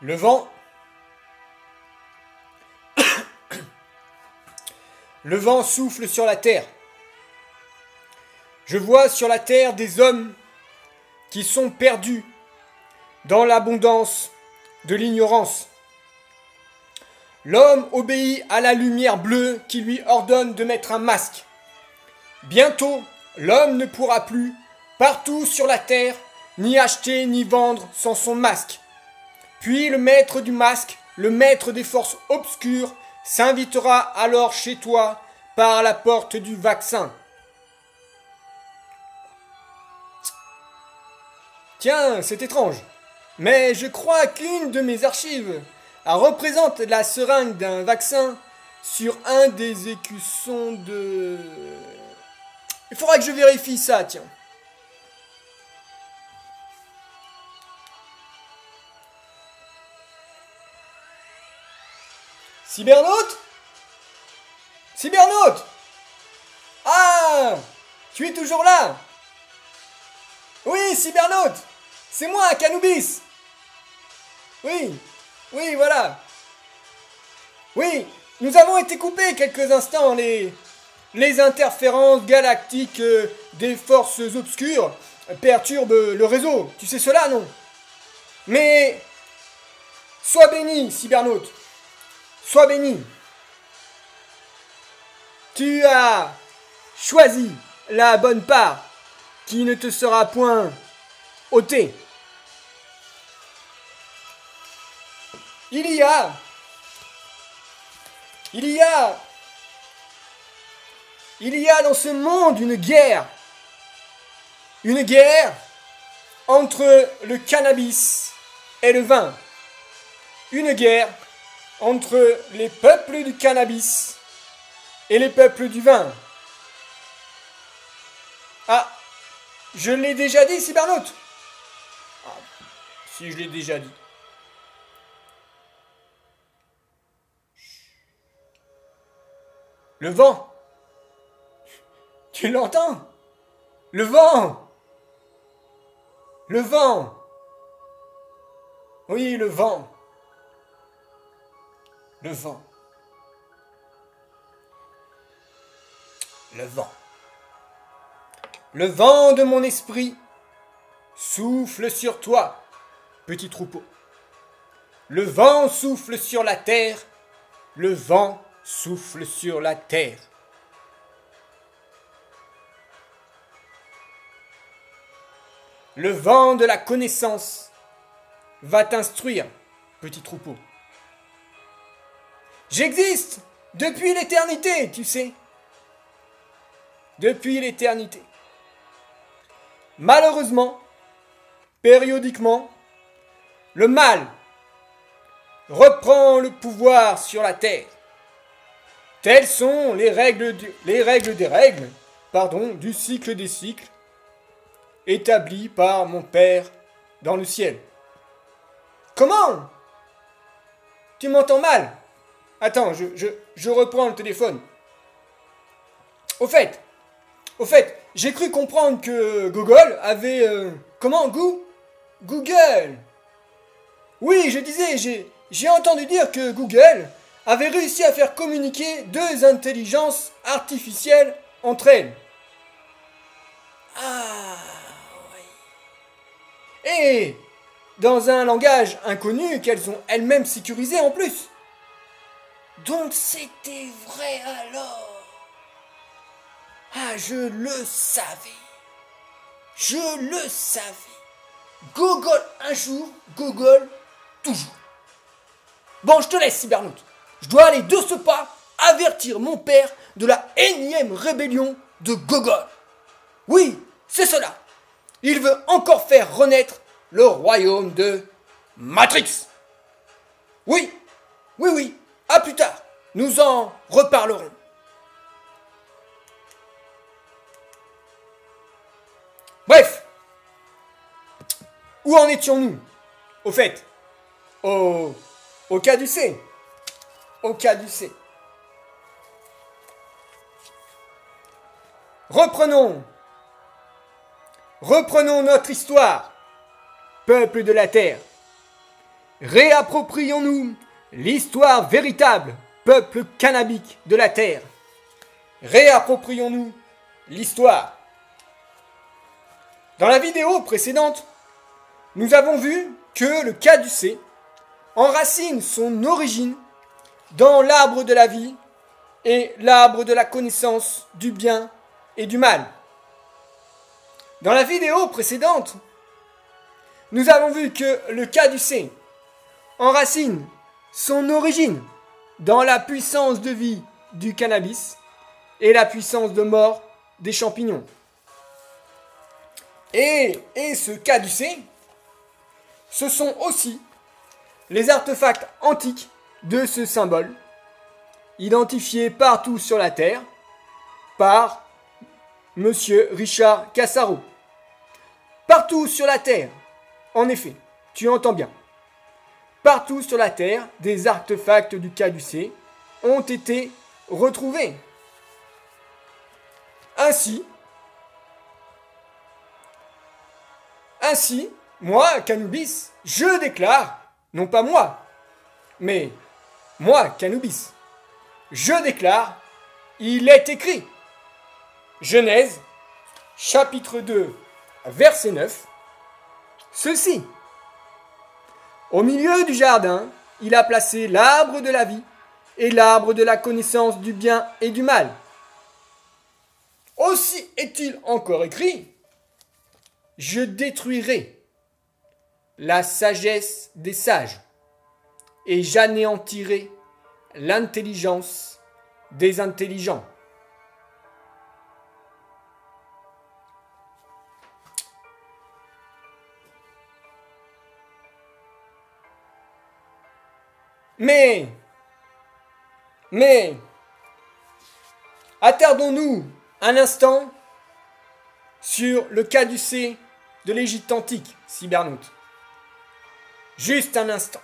Le vent. Le vent souffle sur la terre. Je vois sur la terre des hommes qui sont perdus dans l'abondance de l'ignorance. L'homme obéit à la lumière bleue qui lui ordonne de mettre un masque. Bientôt, l'homme ne pourra plus, partout sur la terre, ni acheter ni vendre sans son masque. Puis le maître du masque, le maître des forces obscures, s'invitera alors chez toi par la porte du vaccin. Tiens, c'est étrange, mais je crois qu'une de mes archives représente la seringue d'un vaccin sur un des écussons de... Il faudra que je vérifie ça, tiens. Cybernaute? Cybernaute? Ah! Tu es toujours là? Oui, Cybernaute! C'est moi, Canubis! Oui, oui, voilà. Oui, nous avons été coupés quelques instants. Les interférences galactiques des forces obscures perturbent le réseau. Tu sais cela, non? Mais sois béni, Cybernaute. Sois béni. Tu as choisi la bonne part qui ne te sera point ôtée. Il y a dans ce monde une guerre entre le cannabis et le vin. Une guerre entre les peuples du cannabis et les peuples du vin. Ah, je l'ai déjà dit, Cybernaute. Ah, si je l'ai déjà dit. Le vent. Tu l'entends? Le vent. Le vent. Oui, le vent. Le vent. Le vent. Le vent de mon esprit souffle sur toi, petit troupeau. Le vent souffle sur la terre. Le vent souffle sur la terre. Le vent de la connaissance va t'instruire, petit troupeau. J'existe depuis l'éternité, tu sais. Depuis l'éternité. Malheureusement, périodiquement, le mal reprend le pouvoir sur la terre. Telles sont les règles des règles, du cycle des cycles, établi par mon Père dans le ciel. Comment? Tu m'entends mal? Attends, je reprends le téléphone. Au fait, j'ai cru comprendre que Google avait... comment? Google. Oui, je disais, j'ai entendu dire que Google avait réussi à faire communiquer deux intelligences artificielles entre elles. Ah, oui. Et dans un langage inconnu qu'elles ont elles-mêmes sécurisé en plus. Donc c'était vrai alors. Ah, je le savais. Je le savais. Google un jour, Google toujours. Bon, je te laisse, Cybernaute. Je dois aller de ce pas avertir mon père de la énième rébellion de Gogol. Oui, c'est cela. Il veut encore faire renaître le royaume de Matrix. Oui, oui, oui. À plus tard. Nous en reparlerons. Bref. Où en étions-nous? Au fait. Au caducée. Au caducée. Reprenons notre histoire, peuple de la terre. Réapproprions-nous l'histoire véritable, peuple cannabique de la Terre. Réapproprions-nous l'histoire. Dans la vidéo précédente, nous avons vu que le caducée enracine son origine dans l'arbre de la vie et l'arbre de la connaissance du bien et du mal. Dans la vidéo précédente, nous avons vu que le caducée enracine son origine dans la puissance de vie du cannabis et la puissance de mort des champignons. Et ce caducée, ce sont aussi les artefacts antiques de ce symbole, identifiés partout sur la Terre par Monsieur Richard Cassaro. Partout sur la Terre, en effet, tu entends bien. Partout sur la Terre, des artefacts du caducée ont été retrouvés. Ainsi, moi, Canubis, je déclare, non pas moi, mais moi, Canubis, je déclare, il est écrit. Genèse, chapitre 2, verset 9, ceci. Au milieu du jardin, il a placé l'arbre de la vie et l'arbre de la connaissance du bien et du mal. Aussi est-il encore écrit, je détruirai la sagesse des sages et j'anéantirai l'intelligence des intelligents. Mais, attardons-nous un instant sur le caducée de l'Égypte antique, cybernaute. Juste un instant.